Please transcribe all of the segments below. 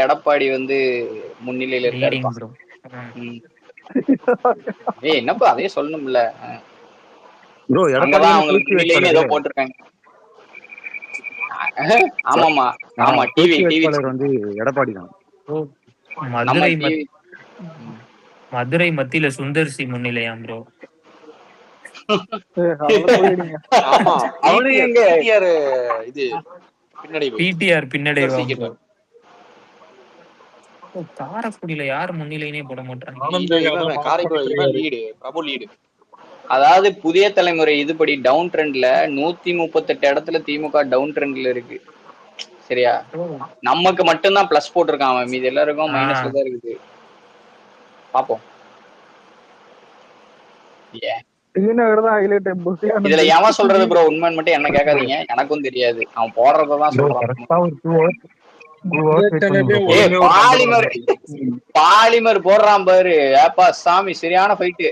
எடப்பாடி வந்து முன்னிலையில leading இருக்காருப்பா. Bro. ஏய் என்னப்பா அதே சொல்லணும்ல. ப்ரோ எடப்பாடி அங்கதான் தானே அவங்களுக்கு சுயேட்சை முன்னிலைன்னு வேட்பாளர். ஏதோ போட்டிருக்காங்க. ஆமாமா ஆமா டிவி சுயேட்சை டிவி வேட்பாளர் வந்து எடப்பாடி தான். ப்ரோ நம்ம மதுரை டிவி மதுரை மத்தியில சுந்தர்சி முன்னிலையாம் ப்ரோ. ஆமா அவனு எங்க பிடிஆர் இது பின்னடைவு பிடிஆர் பின்னடைவாம் ப்ரோ. சுந்தர்சிக்கு காரைக்குடியில யார் முன்னிலைனே போட மாட்டாங்க. காரைக்குடி இவன் லீடு பிரபு லீடு. அதாவது புதிய தலைமுறை இதுபடி டவுன் ட்ரெண்ட்ல 138 இடத்துல திமுக டவுன் ட்ரெண்ட்ல இருக்கு. சரியா? நமக்கு மட்டும்தான் பிளஸ் போட்டிருக்கான் அவன், மீது எல்லாருக்கும் மைனஸ்ல தான் இருக்குது. பாப்போம். இதுல எவன் சொல்றது ப்ரோ உண்மைன்னு மட்டும் என்ன கேட்காதீங்க, எனக்கும் தெரியாது. அவன் போடுறதான் சொல்றான். பாலிமர் போடுறான் பாரு, ஏப்பா சாமி சரியான ஃபைட்டு.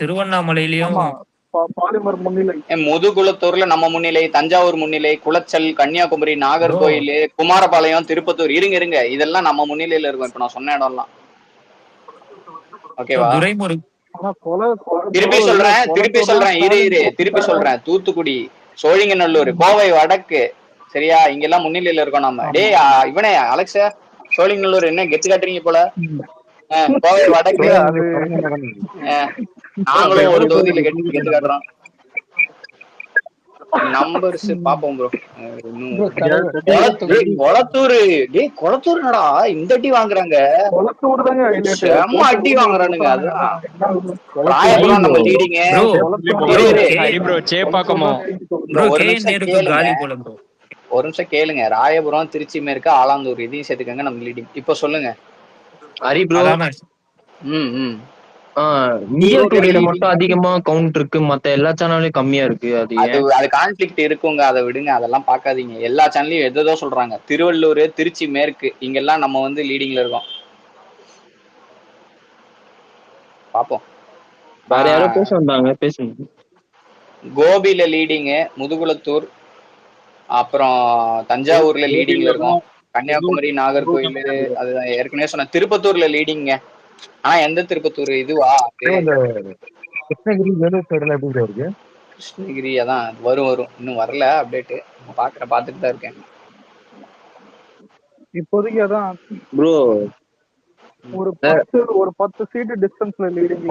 திருவண்ணாமலையிலயும் முதுகுளத்தூர்ல நம்ம முன்னிலை, தஞ்சாவூர் முன்னிலை, குளச்சல், கன்னியாகுமரி, நாகர்கோயில், குமாரபாளையம், திருப்பத்தூர், இருங்க இதெல்லாம் நம்ம முன்னிலையில இருக்கும். இப்ப நான் சொன்ன இடம்லாம் ஓகேவா? திருப்பி சொல்றேன் திருப்பி சொல்றேன். தூத்துக்குடி, சோழிங்கநல்லூர், கோவை வடக்கு, சரியா? இங்கெல்லாம் முன்னிலையில இருக்கோம் நம்ம. டேய் இவனே அலெக்ஸ், சோழிங்கநல்லூர் என்ன கெத்து காட்டுறீங்க போல. கோவை வடக்கு நாங்களும் ஒரு தொகுதியில கெத்து காட்டுறோம். நம்பர்ஸ் பாப்போம் ப்ரோ. கொளத்தூர், டேய் கொளத்தூர் என்னடா இந்த அடி வாங்குறாங்க, செம்ம அடி வாங்குறானுங்க. அதுதான் ராயபுரம் நம்ம லீடிங். ஒரு நிமிஷம் கேளுங்க. ராயபுரம், திருச்சி மேற்கு, ஆலாந்தூர் இதையும் சேர்த்துக்கங்க நம்ம லீடிங். இப்ப சொல்லுங்க ஹரி ப்ரோ. மட்டும் அதிகமா கவுண்ட் இருக்கு, மத்த எல்லா சேனல்லையும் கம்மியா இருக்கு. அது கான்ஃபிளிக்ட் இருக்குங்க, அதை விடுங்க, அதெல்லாம் பாக்காதீங்க. எல்லா சேனல்லையும் எதோ சொல்றாங்க. திருவள்ளூர், திருச்சி மேற்கு இங்கெல்லாம் நம்ம வந்து லீடிங்ல இருக்கோம். பாப்போம். வேற யாரும் பேச வந்தாங்க, பேசுங்க. கோபியில லீடிங்கு, முதுகுளத்தூர், அப்புறம் தஞ்சாவூர்ல லீடிங்ல இருக்கும், கன்னியாகுமரி, நாகர்கோயில், அதுதான் ஏற்கனவே சொன்ன. திருப்பத்தூர்ல லீடிங்க. ஆனா எந்த திருப்பத்தூர் இதுவா? கிருஷ்ணகிரி, வேலூர் சைடுல எப்படி இருக்கு? கிருஷ்ணகிரி அதான் வரும் இன்னும் வரல அப்டேட். பாத்துட்டு தான் இருக்கேன் இப்போதைக்கு. அதான் ப்ரோ ஒரு 10 சீட் டிஸ்டன்ஸ்ல லீடிங்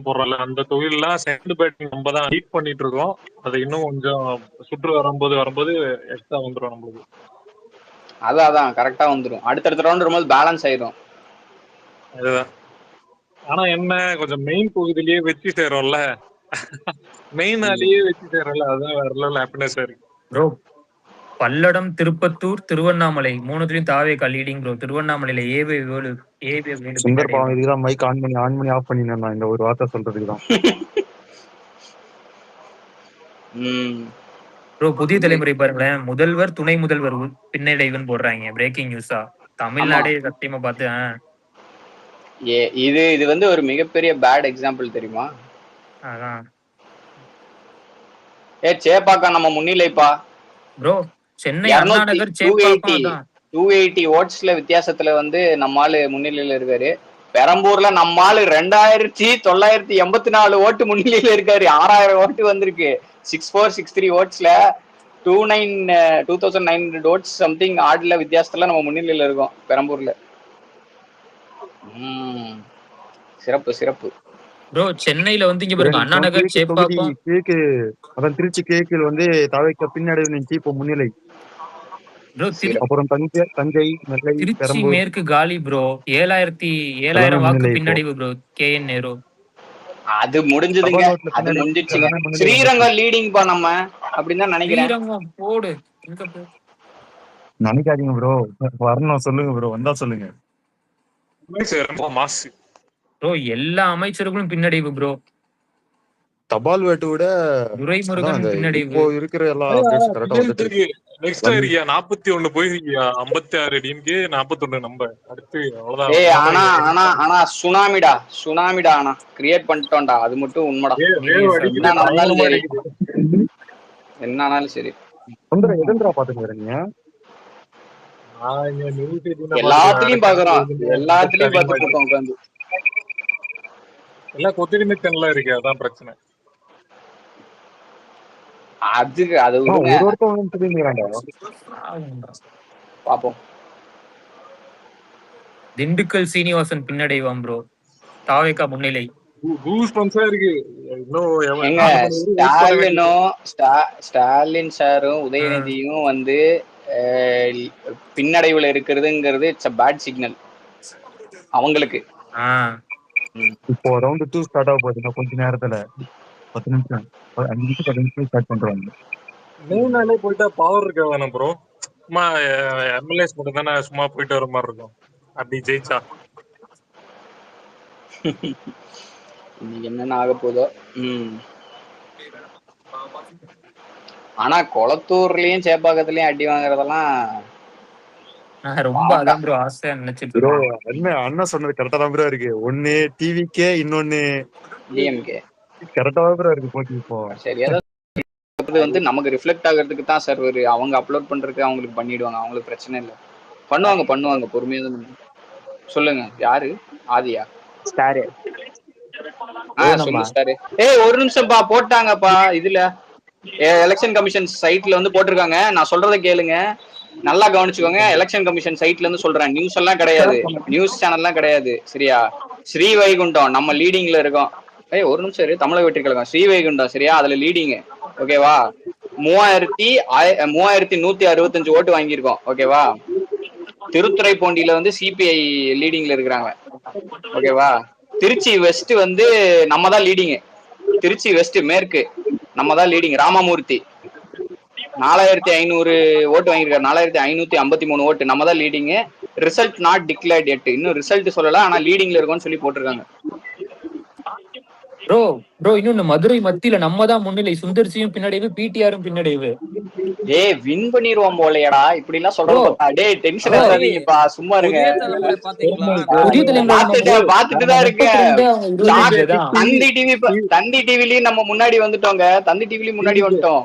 போடுறல அந்த தொழிலாம் செகண்ட் பேட்டிங் நம்ம தான் லீட் பண்ணிட்டு இருக்கோம். அது இன்னும் கொஞ்சம் சுற்று வரும்போது எக்ஸ்ட்ரா வந்துடும் நம்மளுக்கு. அதான் கரெக்டா வந்துடும். அடுத்தடுத்த ரவுண்ட் வரும்போது பேலன்ஸ் ஆயிடும். அதுதான். ஆனா என்ன கொஞ்சம் மெயின் பகுதியிலேயே வச்சு சேரும்ல, மெயினாலேயே வச்சு சேரும்ல, அதுதான் வேற லெவல் ஹாப்பினஸ் இருக்கு ப்ரோ. பல்லடம், திருப்பத்தூர், திருவண்ணாமலை மூணுத்துலயும் தாவேகா லீடிங் ப்ரோ. திருவண்ணாமலையில சுந்தர் பாவம் இதுதான் மைக் ஆன் பண்ணி ஆஃப் பண்ணி இந்த ஒரு வார்த்தை சொல்றதுக்கு தான். ப்ரோ புதிய தலைமுறை பாருங்களேன், முதல்வர் துணை முதல்வர் பின்னடைவுன்னு போடுறாங்க பிரேக்கிங் நியூஸா. தமிழ்நாடே சத்தியமா பார்த்து இது வந்து ஒரு மிகப்பெரிய பேட் எக்ஸாம்பிள் தெரியுமா? அதான் சேப்பாக்கா நம்ம முன்னிலைப்பா ப்ரோ. சென்னை அண்ணா நகர் சேப்பாக்கம் 280 ஓட்ஸ்ல வித்தியாசத்துல வந்து நம்மால முன்னிலையில இருக்காரு. பெரம்பூர்ல நம்மால 2984 ஓட்டு முன்னிலையில இருக்காரு. 6000 ஓட்டு வந்திருக்கு. 6463 ஓட்ஸ்ல 2900 ஓட்ஸ் சம்திங் ஆட்ல வித்தியாசத்துல நம்ம முன்னிலையில இருக்கோம் பெரம்பூர்ல. சிறப்பு ப்ரோ. சென்னையில வந்து இங்க பாருங்க, அண்ணா நகர் சேப்பாக்கம், திருச்சி கேக்கில் வந்து தாவேகா பின்னடைவு நினைச்சு இப்போ முன்னிலை. அப்புறம் தஞ்சை, நெல்லை, திருச்சி மேற்கு காலி ப்ரோ. 7000 வாக்கு பின்னடைவு ப்ரோ. கேஎன் நேரு அது முடிஞ்சதுங்க, அது முடிஞ்சிடுச்சுங்க. ஸ்ரீரங்கம் லீடிங் பா நம்ம அப்படின்னு நினைக்கிறேன். ஸ்ரீரங்கம் போடு நினைக்காதீங்க ப்ரோ, வரணும் சொல்லுங்க ப்ரோ, வந்தா சொல்லுங்க ப்ரோ. எல்லா அமைச்சர்களும் பின்னடைவு ப்ரோ. தபால் வேட்டு விட துரைமுருகன் இப்போ பின்னடைவு. இருக்கிற எல்லா அப்டேட்ஸ் கரெக்டா வந்துட்டு இருக்கு. நெக்ஸ்ட் இருக்கியா 41 போயிருக்கியா 56 டிஎம்கே 41 நம்ம அடுத்து அவ்வளவுதான். ஏய் ஆனா சுனாமிடா ஆனா கிரியேட் பண்ணிட்டோம்டா, அது மட்டும் உண்மைடா. என்ன நடந்தாலும் சரி, என்ன ஆனாலும் சரி எதன்றா பாத்துட்டு வரீங்க? எல்லாத்துலயும் பாக்குறோம், எல்லாத்துலயும் பார்த்துட்டு இருக்கோம் உட்காந்து. எல்லாம் கொத்தடிமை சேனலா இருக்கு, அதான் பிரச்சனை. அது விடுங்க, பாப்போம். திண்டுக்கல் சீனிவாசன் பின்னடைவாம் ப்ரோ. தாவேகா முன்னிலை. இருக்கு. ஸ்டாலின் சாரும் உதயநிதியும் வந்து பின்னடைவுல இருக்கிறதுங்கிறது இட்ஸ் a பேட் சிக்னல் அவங்களுக்கு. இப்போ ரவுண்ட் 2 ஸ்டார்ட் ஆக போகுதுன்னா கொஞ்ச நேரத்துல 10 நிமிஷம் 5 நிமிஷம் 10 நிமிஷம் ஸ்டார்ட் பண்றாங்க. 3 நாளே போயிட்டா பவர் இருக்க வேணாம் ப்ரோ. சும்மா எம்எல்ஏஸ் மட்டும் தானே சும்மா போயிட்டு வர மாதிரி இருக்கும் அப்படி ஜெயிச்சா. இன்னைக்கு என்னென்ன ஆக போதோ. ஆனா கொளத்தூர்லயும் சேப்பாக்கத்துலயும் அடி வாங்குறதெல்லாம் ரொம்ப அதான் ப்ரோ ஆசையா நினைச்சிட்டு ப்ரோ. அண்ணா சொன்னது கரெக்டா தான் ப்ரோ இருக்கு. ஒன்னு டிவிக்கே, இன்னொன்னு டிஎம்கே கரெக்டா தான் ப்ரோ இருக்கு போட்டி. இப்போ சரி, அதாவது வந்து நமக்கு ரிஃப்ளெக்ட் ஆகிறதுக்கு தான் சர்வர், அவங்க அப்லோட் பண்றதுக்கு அவங்களுக்கு பண்ணிடுவாங்க, அவங்களுக்கு பிரச்சனை இல்லை. பண்ணுவாங்க பொறுமையா தான். சொல்லுங்க, யாரு? ஆதியா? ஸ்டார். சொல்லு ஸ்டார். ஏய் ஒரு நிமிஷம்ப்பா, போட்டாங்கப்பா இதுல எலெக்ஷன் கமிஷன் சைட்ல வந்து போட்டிருக்காங்க. நான் சொல்றதை கேளுங்க, நல்லா கவனிச்சுக்கோங்க. எலெக்ஷன் கமிஷன் சைட்ல இருந்து சொல்றேன், நியூஸ் எல்லாம் கிடையாது, நியூஸ் சேனல் எல்லாம் கிடையாது, சரியா? ஸ்ரீவைகுண்டம் நம்ம லீடிங்ல இருக்கோம். ஒரு நிமிஷம், தமிழக வெற்றி கழகம் ஸ்ரீவைகுண்டம், சரியா? அதுல லீடிங், ஓகேவா? 3165 ஓட்டு வாங்கியிருக்கோம், ஓகேவா? திருத்துறைப்பூண்டியில வந்து சிபிஐ லீடிங்ல இருக்கிறாங்க, ஓகேவா? திருச்சி வெஸ்ட் வந்து நம்ம தான் லீடிங், திருச்சி வெஸ்ட் மேற்கு நம்ம தான் லீடிங். ராமமூர்த்தி 4500 ஓட்டு வாங்கியிருக்காரு, 4553 ஓட்டு, நம்ம தான் லீடிங். ரிசல்ட் நாட் டிக்ளேர்ட் எட், இன்னும் ரிசல்ட் சொல்லல, ஆனா லீடிங்ல இருக்கும்னு சொல்லி போட்டிருக்காங்க. ப்ரோ இன்னொன்னு, மதுரை மத்தியில நம்ம தான் முன்னிலை, சுந்தர்சியும் பின்னடைவு, பிடிஆரும் பின்னடைவு. டேய் வின் பண்ணிடுவோம் போலையடா, இப்படி எல்லாம் சொல்றோம். டேய் டென்ஷன் ஆகாதீங்கப்பா, சும்மா இருங்க. பாத்துட்டு தான் இருக்கேன். தந்தி டிவிலயும் நம்ம முன்னாடி வந்துட்டோங்க, தந்தி டிவிலயும் முன்னாடி வந்துட்டோம்.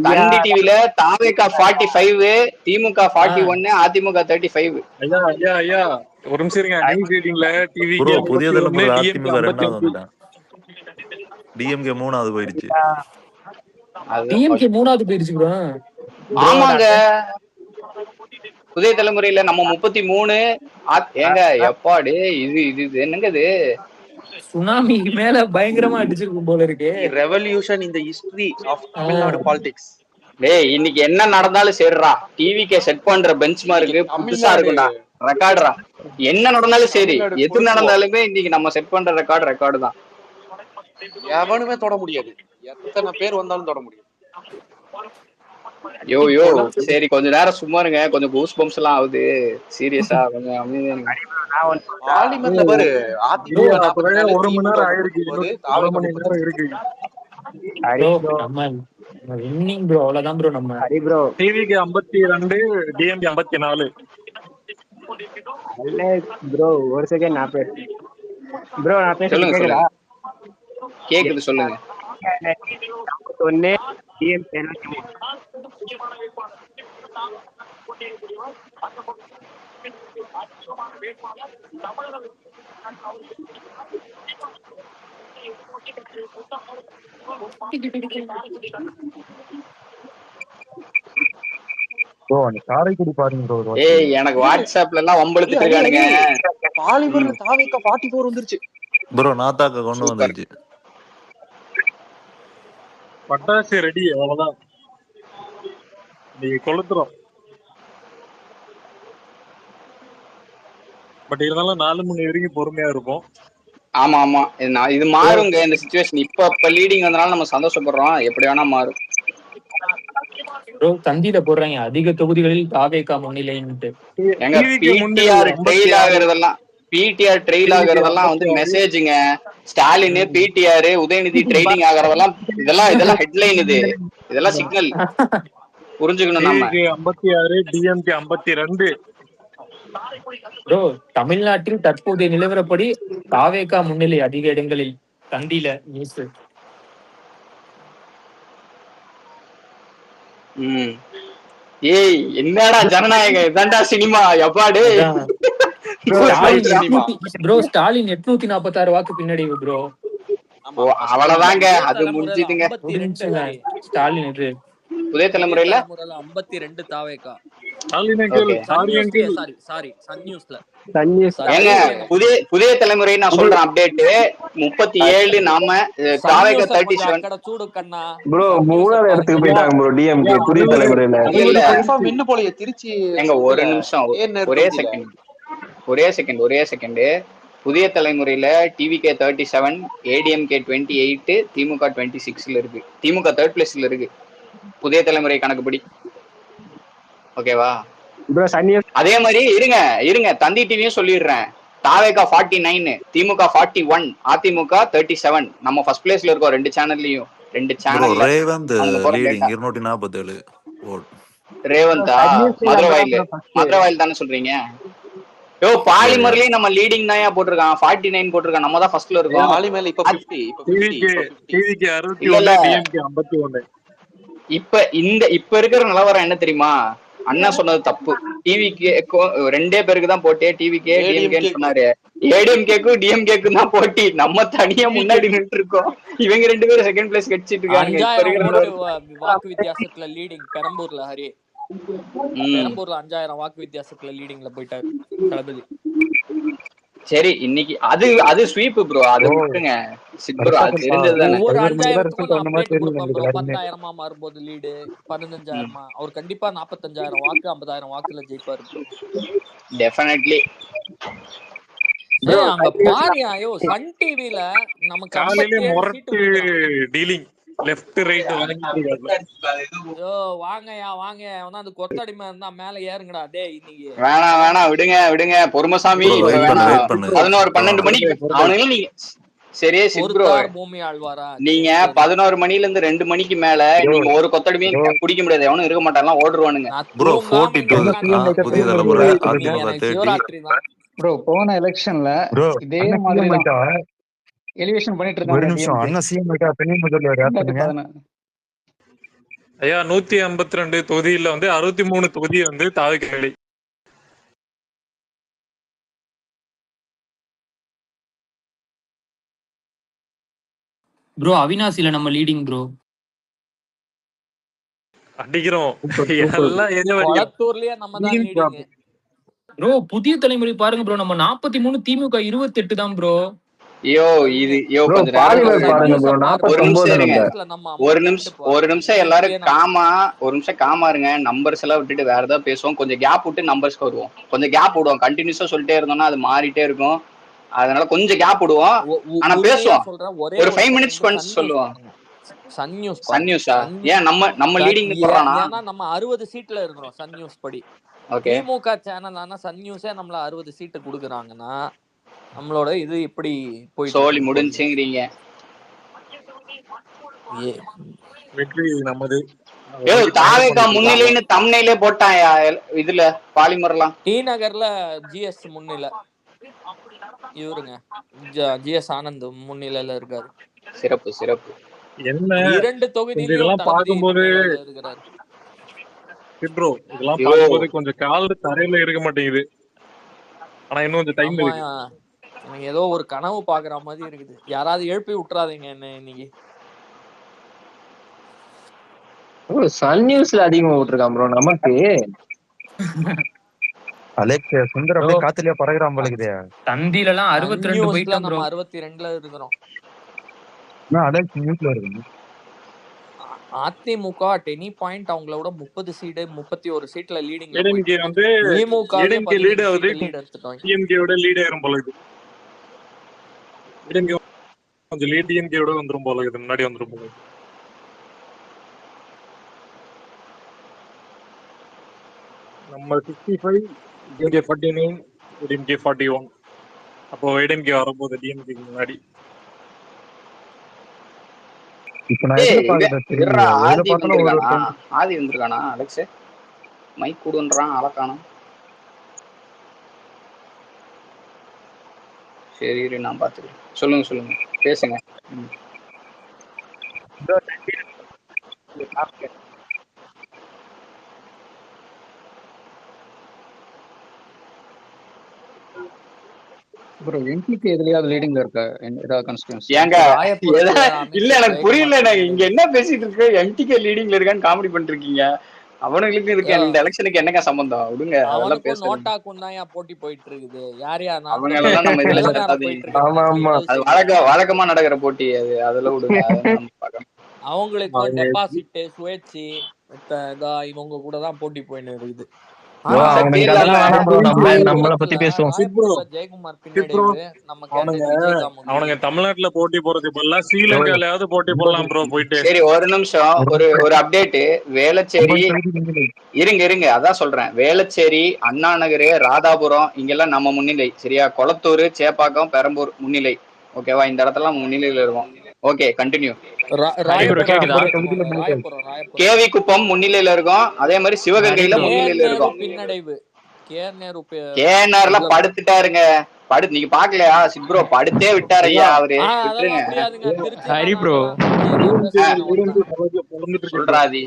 தந்தி டிவில தாவேகா 45, திமுக 41, அதிமுக 35. ஐயா ஒரு நிமிஷம் இருங்க. நியூஸ் ரீடிங்ல டிவி புதிய தலைமுறை அதிமுக 2வது வந்துட்டான், டிஎம்கே 3வது போயிடுச்சு. டிஎம்கே 3வது போயிடுச்சு ப்ரோ. ஆமாங்க, புதிய தலைமுறையில நம்ம 33. ஏங்க எப்பாடு இது என்னங்க இது? சுனாமி மேல பயங்கரமா அடிச்சிருக்கும் போல இருக்கு. Revolution in the history of Tamil Nadu politics. டேய் இன்னைக்கு என்ன நடந்தாலும் சரிடா, டிவிக்கே செட் பண்ற பெஞ்ச்மார்க்கு புதுசா இருக்கும்டா, ரெக்கார்டுடா. என்ன நடந்தாலும் சரி, எது நடந்தாலுமே இன்னைக்கு நம்ம செட் பண்ற ரெக்கார்டு தான். எவனுமே தொட முடியாது, எத்தனை பேர் வந்தாலும் தொட முடியாது. யோ சரி, கொஞ்ச நேரம் சும்மா இருங்க, கொஞ்சம் கூஸ் பம்ப்ஸ் எல்லாம் ஆகுது, சீரியஸா கொஞ்சம் அமைதியா. பார்லிமெண்ட்ல பாரு, ஒரு மணி நேரம் ஆயிருக்கு, 1 மணி நேரம் இருக்கு. வின்னிங் ப்ரோ, அவ்வளவுதான் ப்ரோ. நம்ம டிவிக்கு 52, டிஎம்கே 54. ப்ரோ ஒரு செகண்ட் நான் பேசுறேன் ப்ரோ. நான் பேசுறது கேக்குதா? கேக்குது, சொல்லுங்க. 1 டிஎம்கே 73. காரைக்குடி பாருங்க. ஏய் எனக்கு வாட்ஸ்அப்ல எல்லாம் வம்பளுத்து இருக்கானுங்க. பாலிமர்ல தாவேகா 44 வந்துருச்சு ப்ரோ. நாத்தாக்க கொண்டு வந்துருச்சு. பட்டாசு ரெடி, அவ்வளவுதான். நீங்க கொளுத்துறோம். பட் இருந்தாலும் 4 மணி வரைக்கும் பொறுமையா இருப்போம். ஆமா இது மாறுங்க இந்த சிச்சுவேஷன். இப்ப லீடிங் வந்தனால நம்ம சந்தோஷப்படுறோம், எப்படி வேணா மாறும். தந்தியில போடுறாங்க அதிக தொகுதிகளில் தாவேகா முன்னிலைன்ட்டு. பிடிஆர் ட்ரெயில் ஆகுறதெல்லாம் வந்து மெசேஜுங்க. ஸ்டாலின் பிடிஆர் உதயநிதி ட்ரெயிலிங் ஆகுறதெல்லாம் இதெல்லாம் ஹெட்லைன். இதெல்லாம் சிக்னல் புரிஞ்சுக்கணும் நம்ம. TVK 56, DMK 52. ப்ரோ தமிழ்நாட்டில் தற்போதைய நிலவரப்படி தாவேகா முன்னிலை அதிக இடங்களில். தந்தியில நியூஸ். ஏய் என்னடா ஜனநாயகம் இதான்டா சினிமா எப்பாடு. ப்ரோ ஸ்டாலின் 846 வாக்கு பின்னாடி ப்ரோ. அவ்வளவுதாங்க, அது முடிஞ்சுதுங்க. ஸ்டாலின் இது புதிய தலைமுறையில 52 தாவேகா. புதிய தலைமுறை நான் சொல்றேன் அப்டேட் 37. நாம தாவேகா 37. ப்ரோ மூணாவது இடத்துக்கு போயிட்டாங்க ப்ரோ டிஎம்கே புதிய தலைமுறையில. என்ன போலயே திருச்சி. எங்க ஒரு நிமிஷம், ஒரே செகண்ட். புதிய தலைமுறையில டிவிகே 37, ஏடிஎம்கே 28, திமுக 26ல இருக்கு. திமுக 3rd பிளேஸ்ல இருக்கு புதிய தலைமுறை கணக்குப்படி. ஓகேவா? அதே மாதிரி இருங்க தந்தி டிவியும் சொல்லிடுறேன். தாவேகா 49, திமுக 41, அதிமுக 37. நம்ம ஃபர்ஸ்ட் பிளேஸ்ல இருக்கோம் 2 சேனல்லையும். 2 சேனல். Revanth leading 247 vote. ரேவந்தா மதுரவாயில் தானே சொல்றீங்க? யோ பாலிமர்லயும் நம்ம லீடிங் தான் போட்டிருக்கான். 49 போட்டிருக்கான். நம்ம தான் ஃபர்ஸ்ட்ல இருக்கோம். பாலிமர்ல இப்ப 50. TVK 61, DMK 51. இப்ப இருக்கிற நிலவரம் என்ன தெரியுமா? அண்ணா சொன்னது தப்பு. டிவிகே 2 பேருக்கு தான் போட்டே. டிவிகே டிஎம்கேன்னு சொன்னாரு. ஏடிஎம்கேக்கும் டிஎம்கேக்கும் தான் போட்டி. நம்ம தனியா முன்னாடி நின்று இருக்கோம். இவங்க 2 பேரும் செகண்ட் பிளேஸ் கடிச்சிட்டு இருக்காங்க. வாக்கு வித்தியாசத்துல லீடிங் பெரம்பூர்ல. ஹரி பெரம்பூர்ல 5000 வாக்கு வித்தியாசத்துல லீடிங்ல போயிட்டாரு தளபதி. சரி இன்னைக்கு அது ஸ்வீப் ப்ரோ. அது விட்டுங்க சிப்ரோ. அது தெரிஞ்சதுதானே. ஒரு 10,000 மாறும்போது லீடு 15,000. அவர் கண்டிப்பா 45,000 வாக்கு 50,000 வாக்குல ஜெயிப்பாரு ப்ரோ. டெஃபினெட்லி. அங்க பாரியாயோ சன் டிவில நமக்கு காலையில மொரட்டு டீலிங் லெஃப்ட் ரைட் வாங்கயா அந்த கொத்தடிமை இருந்தா மேல ஏறுங்கடா. டேய் இன்னைக்கு வேணாம் விடுங்க பொறுமசாமி. 11-12 மணிக்கு அவனுங்க நீங்க சரியே சிப்ரோ பூமி ஆழ்வாரா. நீங்க 11 மணில இருந்து 2 மணிக்கு மேல நீங்க ஒரு கொத்தடிமையும் குடிக்க முடியாது. எவனும் இருக்க மாட்டாங்க, ஓடுவானுங்க. ப்ரோ 42 புதிய தலைமுறை சிவராத்திரி தான் ப்ரோ. போன எலெக்ஷன்ல இதே மாதிரி எலிவேஷன் பண்ணிட்டு இருக்காங்க. ஒரு நிமிஷம் அண்ணா சிஎம் ஐட்டா பெண்ணை முதல்வர் யார் சொன்னீங்க? ஐயா 152 தொகுதியில வந்து 63 தொகுதி வந்து தாவேகா. ப்ரோ அவினாசில நம்ம லீடிங் ப்ரோ. அடிக்கிறோம் எல்லாம் கொளத்தூர்லயே நம்ம தான் லீடிங் ப்ரோ. புதிய தலைமுறை பாருங்க ப்ரோ. நம்ம 43, திமுக 28 தான் ப்ரோ. ஒரு நிமிஷம் எல்லாரும் காமா இருங்க. நம்பர்ஸ் எல்லாம் விட்டுட்டு வேற ஏதாவது பேசுவோம். கொஞ்சம் கேப் விட்டு நம்பர்ஸ்க்கு வருவோம். கொஞ்சம் கேப் விடுவோம். கண்டினியூஸா சொல்லிட்டே இருந்தோம்னா அது மாறிட்டே இருக்கும். அதனால கொஞ்சம் கேப் விடுவோம். ஆனா பேசுவோம். ஒரு 5 மினிட்ஸ் கொஞ்சம் சொல்லுவோம். சன் நியூஸா? ஏன் நம்ம லீடிங் போறானா? நம்ம 60 சீட்ல இருக்கிறோம் சன் நியூஸ் படி. திமுக சேனல் ஆனா சன் நியூஸே நம்மள 60 சீட்டு குடுக்குறாங்கன்னா நம்மளோட இது எப்படி போய் சோலி முடிஞ்சுங்கிறீங்க. வெற்றி நமது. தாவேகா முன்னிலைன்னு தம்ப்நெயிலே போட்டாயா இதுல பாலிமர்லாம். டி நகர்ல ஜிஎஸ் முன்னிலை. இவருங்க ஜிஎஸ் ஆனந்த் முன்னிலையில இருக்காரு. சிறப்பு. என்ன 2 தொகுதியில இதெல்லாம் பாக்கும்போது இருக்கிறாரு ப்ரோ. இதெல்லாம் பாக்கும்போது கொஞ்சம் கால் தரையில இருக்க மாட்டேங்குது. ஆனா இன்னும் கொஞ்சம் டைம் இருக்கு. எனக்கு ஏதோ ஒரு கனவு பாக்குற மாதிரி இருக்குது. யாராவது எழுப்பி விட்டுறாதீங்க என்ன இன்னைக்கு. சன் நியூஸ்ல அதிகமா விட்டுருக்கான் ப்ரோ நமக்கு. அலெக்ஸ் சுந்தர் அப்படியே காத்துலயே பறகுறான் போலக்குதே. தந்தில எல்லாம் 62 போயிட்டோம் ப்ரோ. நம்ம 62ல இருக்கிறோம். நான் அலெக்ஸ் நியூஸ்ல இருக்கேன். அதிமுக at any point அவங்களோட 30 சீட் 31 சீட்ல லீடிங். ஏடிஎம்கே வந்து ஏடிஎம்கே லீட் ஆகுது. டிஎம்கே ஓட லீட் ஆயிரும் போல இருக்கு. ஏடிஎம்கே கொஞ்சம் லீட் டிஎம்கே ஓட வந்துரும் போல இருக்கு. முன்னாடி வந்துரும் போல இருக்கு. நம்ம 65, டிஎம்கே 49, டிஎம்கே 41. அப்போ ஏடிஎம்கே வரும்போது டிஎம்கேக்கு முன்னாடி. இப்ப நான் எதிர்பார்க்கறேன் தெரியுங்க. எதுல ஆதி பார்த்தாலும் ஒரு வந்திருக்கானா? ஒருத்தன் ஆதி வந்திருக்கானா? Alex mic கூடுன்றான், அலக்கானம். சரி இரு, நான் பாத்துக்கிறேன். சொல்லுங்க பேசுங்க. ப்ரோ என்டிகே எதுலயாவது லீடிங்ல இருக்கா ஏதாவது கான்ஸ்டிட்யூன்சி? ஏங்க இல்ல எனக்கு புரியல. இங்க என்ன பேசிட்டு இருக்கு? என்டிகே லீடிங்ல இருக்கான்னு காமெடி பண்ணிட்டு இருக்கீங்க. அவனுங்களுக்கு இருக்கு இந்த எலெக்ஷனுக்கு என்னங்க சம்பந்தம்? விடுங்க, அதெல்லாம் அவனுக்கும் பேசுறேன். நோட்டாக்கும் தான் போட்டி போயிட்டு இருக்குது. யார் யார் அவங்க எல்லாம் நம்ம இதுல சேர்த்தாதீங்க. வழக்கமா நடக்கிற போட்டி அது, அதெல்லாம் விடுங்க. அதெல்லாம் பார்க்கலாம். அவங்களுக்கும் டெபாசிட் சுயேட்சி இவங்க கூட தான் போட்டி போயின்னு இருக்குது. ஜெயக்குமார் பின்னாடி நம்ம அவனுங்க தமிழ்நாட்டுல போட்டி போறதுக்கு பதிலா ஸ்ரீலங்காலயாவது போட்டி போடலாம் ப்ரோ போயிட்டு. சரி ஒரு நிமிஷம், ஒரு அப்டேட். வேளச்சேரி இருங்க அதான் சொல்றேன். வேளச்சேரி, அண்ணா நகர், ராதாபுரம் இங்கெல்லாம் நம்ம முன்னிலை. சரியா? கொளத்தூர், சேப்பாக்கம், பெரம்பூர் முன்னிலை. ஓகேவா? இந்த இடத்துல முன்னிலையில இருக்கும். Okay continue. கேவி குப்பம் முன்னிலையில இருக்கும். அதே மாதிரி சிவகங்கையில முன்னிலையில இருக்கும். பின்னடைவு கேஆர்ல படுத்துட்டாருங்க. நீங்க பாக்கலையா? சிப்ரோ படுத்தே விட்டாரு ஐயா அவரு. சொல்றாதி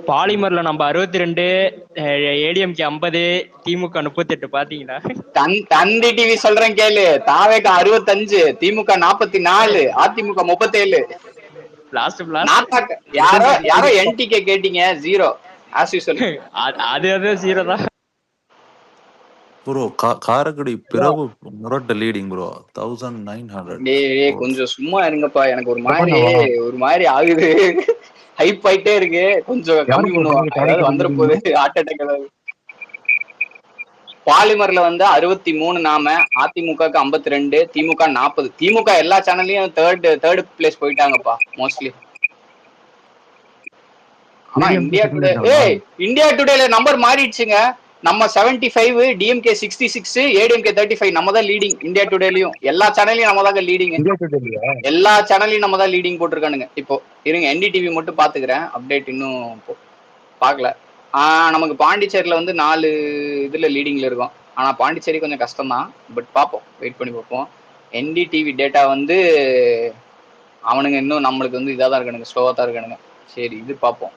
பாலிமர்ல நம்ம 62, ஏடிஎம்கே 50, திமுக 38 பாத்தீங்களா? தந்தி டிவி சொல்றேன் கேளு. தாவேக 65, திமுக 44, அதிமுக 37. யாரோ என்டிகே கேட்டீங்க, 0 ஆஸ் யூசுவல். அது 0 தான் ப்ரோ. காரக்குடி பிறகு முரட்ட லீடிங் ப்ரோ 1900. கொஞ்சம் சும்மா இருங்கப்பா. எனக்கு ஒரு மாதிரி ஆகுது. ஹைப் ஆயிட்டே இருக்கு. கொஞ்சம் கம்மி பண்ணுவோம். வந்துட போகுது ஹார்ட் அட்டாக். பாலிமர்ல வந்து 63 நாம, அதிமுக 52, திமுக 40. திமுக எல்லா சேனல்லையும் தேர்ட் பிளேஸ் போயிட்டாங்கப்பா மோஸ்ட்லி. ஆனா இந்தியா டுடேல நம்பர் மாறிடுச்சுங்க. நம்ம 75, டிஎம்கே 66, ஏடிஎம்கே 35. நம்ம தான் லீடிங் இந்தியா டுடேலயும். எல்லா சேனல்லையும் நம்ம தான் லீடிங். எல்லா சேனல்லையும் நம்ம தான் லீடிங் போட்டிருக்கானுங்க. இப்போ இருங்க, என்டிடிவி மட்டும் பாத்துக்கிறேன். அப்டேட் இன்னும் பாக்கல. நமக்கு பாண்டிச்சேரியில வந்து 4 இதுல லீடிங்ல இருக்கும். ஆனா பாண்டிச்சேரி கொஞ்சம் கஷ்டம் தான். பட் பாப்போம், வெயிட் பண்ணி பார்ப்போம். என்டிடிவி டேட்டா வந்து அவனுங்க இன்னும் நம்மளுக்கு வந்து இதாக தான் இருக்கானுங்க, ஸ்லோவா தான் இருக்கானுங்க. சரி இது பார்ப்போம்.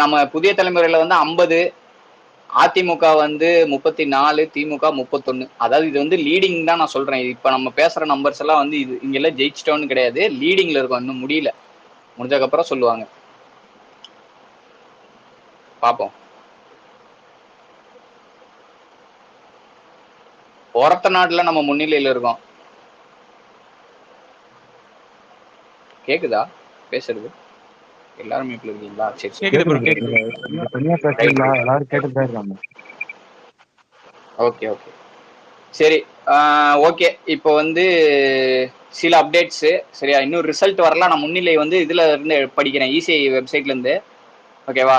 நம்ம புதிய தலைமுறையில வந்து 50, அதிமுக வந்து 34, திமுக 31. அதாவது இது வந்து லீடிங் தான் நான் சொல்றேன். இப்ப நம்ம பேசுற நம்பர்ஸ் எல்லாம் வந்து இது இங்கெல்லாம் ஜெயிச்சிட்டோன்னு கிடையாது, லீடிங்ல இருக்கும். இன்னும் முடியல, முடிஞ்சதுக்கப்புறம் சொல்லுவாங்க. பார்ப்போம். ஒரத்த நாடுல நம்ம முன்னிலையில இருக்கோம். கேக்குதா பேசுறது? எல்லாரும் மீட்ல இருக்கீங்களா? ஓகே சரி ஓகே. இப்போ வந்து சில அப்டேட்ஸ் சரியா? இன்னும் ரிசல்ட் வரலாம். நான் முன்னிலை வந்து இதுல இருந்து படிக்கிறேன், இசிஐ வெப்சைட்ல இருந்து. ஓகேவா?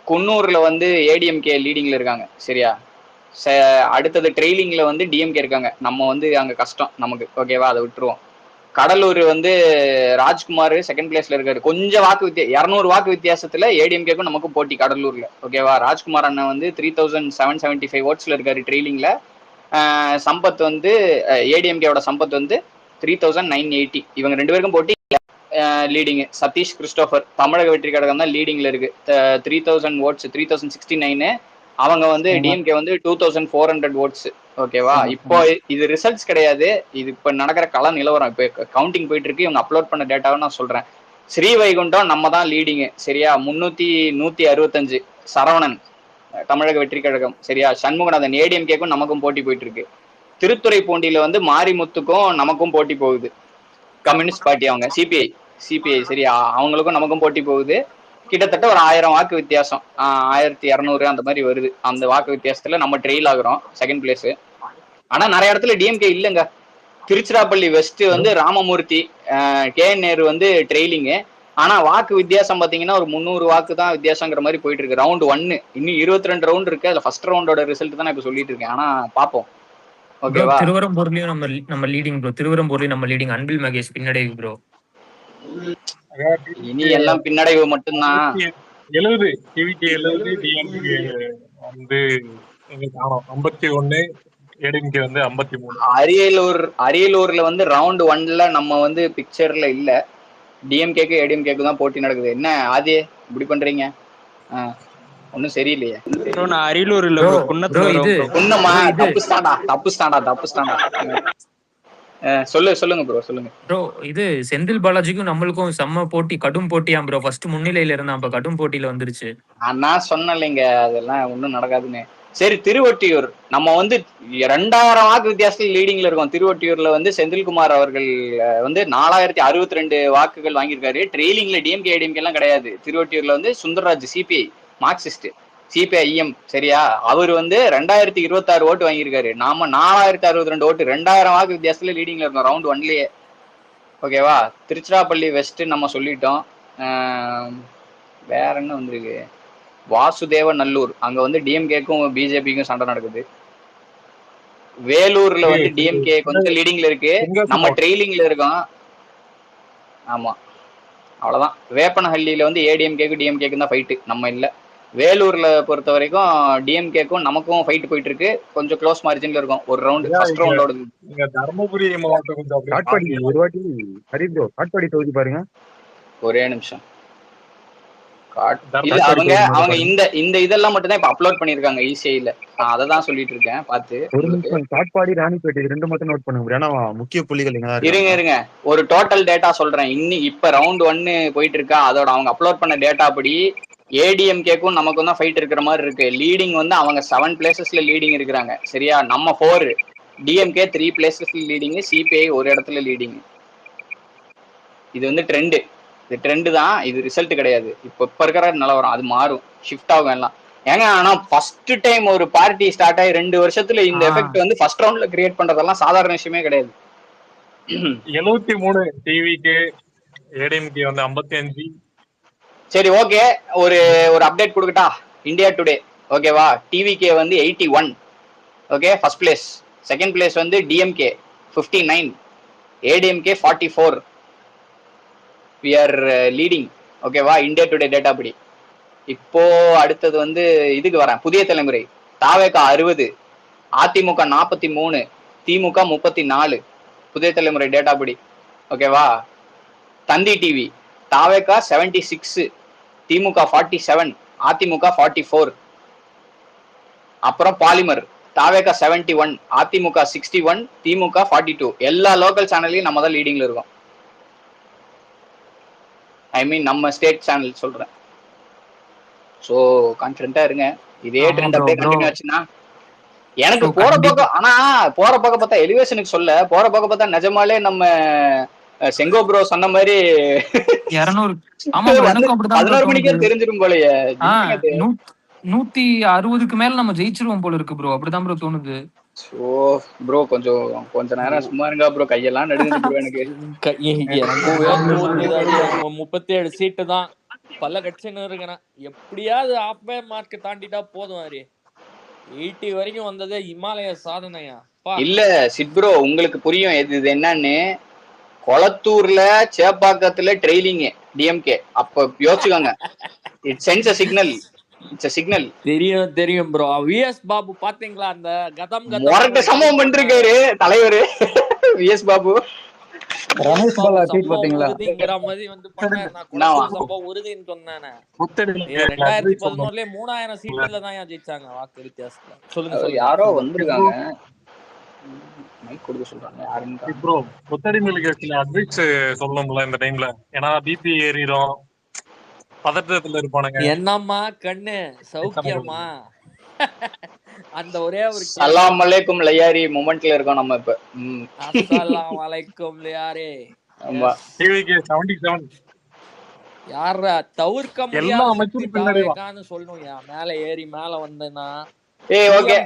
குன்னூர்ல வந்து ஏடிஎம்கே லீடிங்ல இருக்காங்க. சரியா? அடுத்தது ட்ரெயிலிங்ல வந்து டிஎம்கே இருக்காங்க. நம்ம வந்து அங்க கஷ்டம் நமக்கு. ஓகேவா? அதை விட்டுருவோம். கடலூர் வந்து ராஜ்குமார் செகண்ட் பிளேஸ்ல இருக்காரு. கொஞ்சம் 200 வாக்கு வித்தியாசத்துல ஏடிஎம்கேக்கும் நமக்கும் போட்டி கடலூர்ல. ஓகேவா? ராஜ்குமார் அண்ணன் வந்து 3775 ஓட்ஸ்ல இருக்காரு ட்ரெயிலிங்ல. சம்பத் வந்து ஏடிஎம்கேவோட சம்பத் வந்து 3980. இவங்க 2 பேருக்கும் போட்டி. லீடிங் சதீஷ் கிறிஸ்டோபர் தமிழக வெற்றி கழகம் தான் லீடிங்ல இருக்கு. 3000 ஓட்ஸ், 3069. அவங்க வந்து டிஎம்கே வந்து 2400 ஓட்ஸ். ஓகேவா? இப்போ இது ரிசல்ட்ஸ் கிடையாது, இது இப்ப நடக்கிற கள நிலவரம். இப்ப கவுண்டிங் போயிட்டு இருக்கு. இவங்க அப்லோட் பண்ண டேட்டாவை நான் சொல்றேன். ஸ்ரீவைகுண்டம் நம்ம தான் லீடிங். சரியா? 165. சரவணன் தமிழக வெற்றி கழகம். சரியா? சண்முகநாதன் ஏடிஎம்கேக்கும் நமக்கும் போட்டி போயிட்டு இருக்கு. திருத்துறைப்பூண்டியில வந்து மாரிமுத்துக்கும் நமக்கும் போட்டி போகுது. கம்யூனிஸ்ட் பார்ட்டி அவங்க சிபிஐ. சரியா? அவங்களுக்கும் நமக்கும் போட்டி போகுது. கிட்டத்தட்ட ஒரு 1000 வாக்கு வித்தியாசம், 1200 அந்த மாதிரி வருது. அந்த வாக்கு வித்தியாசத்துல நம்ம ட்ரெயில் ஆகுறோம், செகண்ட் பிளேஸ். ஆனா நிறைய இடத்துல டிஎம்கே இல்லைங்க. திருச்சிராப்பள்ளி வெஸ்ட் வந்து ராமமூர்த்தி, கேஎன் நேரு வந்து ட்ரெயிலிங்கு. ஆனா வாக்கு வித்தியாசம் பாத்தீங்கன்னா ஒரு 300 வாக்கு தான் வித்தியாசங்கிற மாதிரி போயிட்டு இருக்கு. ரவுண்ட் 1 இன்னும் 22 ரவுண்ட் இருக்கு. அதுல ஃபர்ஸ்ட் ரவுண்டோட ரிசல்ட் தான் நான் இப்ப சொல்லிட்டு இருக்கேன். ஆனா பாப்போம். ஓகேவா? திருவரம்பூர்லயும் நம்ம லீடிங் ப்ரோ. திருவரம்பூர்லயும் நம்ம லீடிங். அன்பில் மகேஷ் பின்னடைவு ப்ரோ. இனி எல்லாம் பின்னடைவு மட்டும்தான். 70 டிவிகே 70 டிஎம்கே வந்து 51 ஏடிஎம்கே வந்து 53. அரியலூர்ல வந்து ரவுண்ட் 1ல நம்ம வந்து பிக்சர்ல இல்ல. டிஎம்கேக்கு ஏடிஎம்கேக்கு தான் போட்டி நடக்குது. என்ன ஆதி இப்படி பண்றீங்க? ஒன்னும் சரியில்லையே. நான் அரியலூர் இல்ல ப்ரோ, குன்னத்துல. குன்னமா? தப்பு ஸ்டாண்டா. சொல்லுங்க ப்ரோ, சொல்லுங்க ப்ரோ. இது செந்தில் பாலாஜிக்கும் நம்மளுக்கும் செம்ம போட்டி, கடும் போட்டியா ப்ரோ. ஃபர்ஸ்ட் முன்னிலையில இருந்தா, அப்ப கடும் போட்டியில வந்துருச்சு. நான் சொன்னலைங்க அதெல்லாம் ஒன்னும் நடக்காதுன்னு. சரி, திருவொட்டியூர் நம்ம வந்து 2000 வாக்கு வித்தியாசத்தில் லீடிங்ல இருக்கோம். திருவொட்டியூர்ல வந்து செந்தில்குமார் அவர்கள் வந்து 4062 வாக்குகள் வாங்கியிருக்காரு. ட்ரெயிலிங்ல டிஎம்கே ஏடிஎம்கே எல்லாம் கிடையாது. திருவொட்டியூர்ல வந்து சுந்தரராஜ் சிபிஐ மார்க்சிஸ்ட் சிபிஐஎம் சரியா, அவர் வந்து 2026 ஓட்டு வாங்கியிருக்காரு. நாம 4062 ஓட்டு, 2000 வாக்கு வித்தியாசத்துல லீடிங்ல இருக்கோம் ரவுண்ட் 1லயே. ஓகேவா? திருச்சிராப்பள்ளி வெஸ்ட் நம்ம சொல்லிட்டோம். வேற என்ன வந்திருக்கு? வாசுதேவ நல்லூர், அங்க வந்து டிஎம்கேக்கும் பிஜேபிக்கும் சண்டை நடக்குது. வேலூர்ல வந்து டிஎம்கே கொஞ்சம் லீடிங்ல இருக்கு, நம்ம ட்ரெயிலிங்ல இருக்கோம். ஆமா, அவ்வளவுதான். வேப்பனஹள்ளியில வந்து ஏடிஎம்கேக்கும் டிஎம்கேக்கும் தான் ஃபைட்டு, நம்ம இல்ல. வேலூர்ல பொறுத்த வரைக்கும் டிஎம்கேக்கும் நமக்கும் ஃபைட் போயிட்டு இருக்கு. கொஞ்சம் க்ளோஸ் மார்ஜின்ல இருக்கும். ஒரு ரவுண்ட் ஃபர்ஸ்ட் ரவுண்டோட. தர்மபுரி மாவட்டம் கொஞ்சம் காட்பாடி ஒரு வாட்டி ஹரி ப்ரோ காட்பாடி தொகுதி பாருங்க. ஒரே நிமிஷம். அவங்க இந்த இதெல்லாம் மட்டும் தான் இப்ப அப்லோட் பண்ணிருக்காங்க ஈசிஐல. நான் அதை தான் சொல்லிட்டு இருக்கேன். பார்த்து ஒரு நிமிஷம். காட்பாடி ராணிப்பேட்டை இது 2 மட்டும் நோட் பண்ணுங்க. ஏன்னா முக்கிய புள்ளிகள் இருங்க. ஒரு டோட்டல் டேட்டா சொல்றேன். இப்ப ரவுண்ட் 1 போயிட்டு இருக்கா, அதோட அவங்க அப்லோட் பண்ண டேட்டா படி ஏடிஎம்கேக்கும் நமக்கும் தான் ஃபைட் இருக்கிற மாதிரி இருக்கு. லீடிங் வந்து அவங்க 7 பிளேசஸ்ல லீடிங் இருக்கிறாங்க சரியா, நம்ம 4. டிஎம்கே 3 பிளேசஸ்ல லீடிங், சிபிஐ ஒரு இடத்துல லீடிங். இது வந்து ட்ரெண்டு தான், இது ரிசல்ட் கிடையாது. இப்ப இருக்கிற நிலவரம் அது மாறும், ஷிஃப்ட் ஆகும் எல்லாம். ஏங்க ஆனா ஃபர்ஸ்ட் டைம் ஒரு பார்ட்டி ஸ்டார்ட் ஆகி 2 வருஷத்துல இந்த எஃபெக்ட் வந்து ஃபர்ஸ்ட் ரவுண்ட்ல கிரியேட் பண்றதெல்லாம் சாதாரண விஷயமே கிடையாது. 73 டிவிகே, ஏடிஎம்கே வந்து 55. சரி, ஓகே. ஒரு அப்டேட் கொடுக்கட்டா? இந்தியா டுடே ஓகேவா, டிவிகே வந்து 81 okay first place. Second place வந்து DMK 59, ADMK 44. we are leading ஓகேவா இந்தியா டுடே டேட்டா படி. இப்போ அடுத்தது வந்து இதுக்கு வரேன், புதிய தலைமுறை. தாவேகா 60, அதிமுக 43, திமுக 34 புதிய தலைமுறை டேட்டா படி ஓகேவா. தந்தி டிவி தாவேகா 76, திமுக 47, அதிமுக 44. அப்புறம் பாலிமர் தாவேகா 71, அதிமுக 61, திமுக 42. எல்லா லோக்கல் சேனல்லையும் நம்ம தான் லீடிங்ல இருக்கோம். ஐ மீன் நம்ம ஸ்டேட் சேனல் சொல்றேன். சோ கான்ஃபிடென்ட்டா இருங்க. இதே ட்ரெண்ட் அப்படியே கண்டினியூ ஆச்சுன்னா எனக்கு போற பக்கம் பார்த்தா எலிவேஷனுக்கு சொல்ல போற பக்கம் பார்த்தா நிஜமாலே நம்ம செங்கோ ப்ரோ சொன்ன மாதிரி 11 மணிக்கே தெரிஞ்சிரும் போலயே. 160க்கு மேல நம்ம ஜெயிச்சிருவோம் போல இருக்கு ப்ரோ. அப்படிதான் ப்ரோ தோணுது. ப்ரோ கொஞ்ச நேரம் சும்மா இருங்க ப்ரோ, கையெல்லாம் நடுங்குது ப்ரோ எனக்கு. 37 சீட்டு தான் பல கட்சின்னு இருக்கிறேன். எப்படியாவது ஆப்பே மார்க் தாண்டிட்டா போதும். 80 வரைக்கும் வந்ததே இமாலய சாதனையா. இல்ல சிட் ப்ரோ, உங்களுக்கு புரியும் இது என்னன்னு. கொளத்தூர்ல சேப்பாக்கத்துல ட்ரெயிலிங் டிஎம்கே, அப்ப யோசிச்சுக்கோங்க. It sends a signal. It's a signal. தெரியும் ப்ரோ. விஎஸ் பாபு பாத்தீங்களா, அந்த கதம் மொரட்ட சம்பவம் பண்ணிருக்காரு தலைவர் விஎஸ் பாபு. ரமேஷ் பாலா ட்வீட் பாத்தீங்களா? உறுதிங்கிற மாதிரி வந்து பண்ணாரு. நான் கொளத்தூர் சம்பவம் உறுதின்னு சொன்னேனே. 2011ல 3000 சீட்ல தான் ஜெயிச்சாங்க வாக்கு வித்தியாசத்துல. சொல்லுங்க. யாரோ வந்திருக்காங்க, மைக் கொடுக்க சொல்றாங்க. யாருன்னு ப்ரோ புத்தடி மில்லுக்கு அட்வைஸ் சொல்லணும்ல இந்த டைம்ல. ஏன்னா பிபி ஏறிடும், பதட்டத்துல இருப்பானுங்க. என்னம்மா கண்ணு சௌக்கியமா? அந்த ஒரே ஒரு அஸ்ஸலாமு அலைக்கும் லயாரி மொமெண்ட்ல இருக்கோம் நம்ம இப்ப. அஸ்ஸலாமு அலைக்கும் லயாரி. ஆமா, டிவிகே 77. யாரா தவிர்க்க முடியாதுன்னு சொல்லணும். மேல ஏறி மேல வந்தேன்னா okay.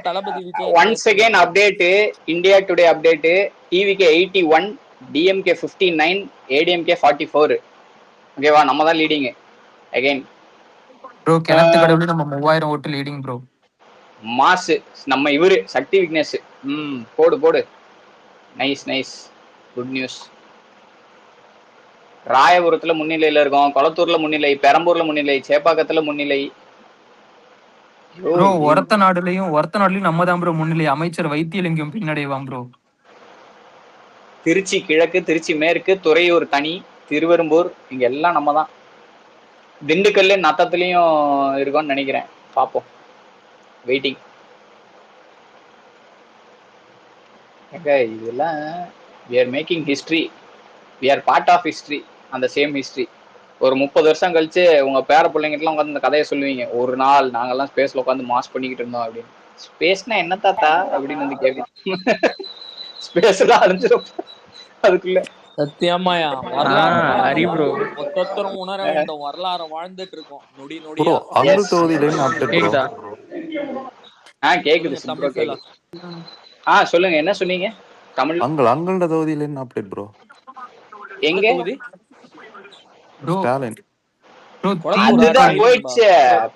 Once again update, India today update. TVK 81, DMK 59, ADMK 44 ஓகேவா, நம்ம தான் லீடிங் அகைன் ப்ரோ. கிணத்து கடவுளே நம்ம 3000 ஓட்டு லீடிங் ப்ரோ. மாசு நம்ம இவரு சக்தி விக்னேஷ். போடு போடு. Nice nice, good news. ராயபுரத்துல முன்னிலையில இருக்கோம், கொளத்தூர்ல முன்னிலை, பெரம்பூர்ல முன்னிலை, சேப்பாக்கத்துல முன்னிலை. ப்ரோ ஒரத்த நாடுலயும் நம்ம தான் ப்ரோ முன்னிலை. அமைச்சர் வைத்தியலிங்கம் பின்னடைவாம் ப்ரோ. திருச்சி கிழக்கு, திருச்சி மேற்கு, துறையூர் தனி, திருவெரும்பூர் இங்க எல்லாம் நம்ம தான். திண்டுக்கல்ல நத்தத்துலயும் இருக்கோம்னு நினைக்கிறேன், பாப்போம். வெயிட்டிங். இதெல்லாம் we are making history, we are part of history, அந்த சேம் ஹிஸ்டரி. ஒரு 30 வருஷம் கழிச்சு உங்க பேர பிள்ளைங்கிட்டலாம் உட்காந்து இந்த கதையை சொல்லுவீங்க, ஒரு நாள் நாங்கெல்லாம் ஸ்பேஸ்ல உட்காந்து மாஸ் பண்ணிக்கிட்டு இருந்தோம் அப்படின்னு. ஸ்பேஸ்னா என்ன தாத்தா அப்படின்னு வந்து கேட்கும். ஸ்பேஸ் எல்லாம் அழிஞ்சிடும் அதுக்குள்ள. சத்தியமாயா வரலாறு மொத்தத்தரும் உணர வேண்டும். வரலாறு வாழ்ந்துட்டு இருக்கோம் நொடி நொடியா. அங்கு தொகுதியில என்ன அப்டேட் ப்ரோ? கேக்குது தமிழ் கேக்குது. சொல்லுங்க, என்ன சொன்னீங்க? தமிழ் அங்களோட தொகுதியில என்ன அப்டேட் ப்ரோ? எங்க ஸ்டாலின் அதுதான்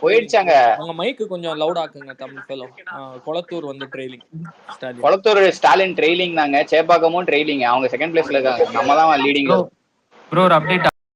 போயிடுச்சாங்க. உங்க மைக்கு கொஞ்சம் லவுட் ஆக்குங்க தமிழ் ஃபெலோ. கொளத்தூர் வந்து ட்ரெயிலிங், கொளத்தூர் ஸ்டாலின் ட்ரெயிலிங் தாங்க. சேப்பாக்கமும் ட்ரெயிலிங். அவங்க செகண்ட் பிளேஸ்ல இருக்காங்க, நம்ம தான் லீடிங்ல. ப்ரோ ஒரு அப்டேட்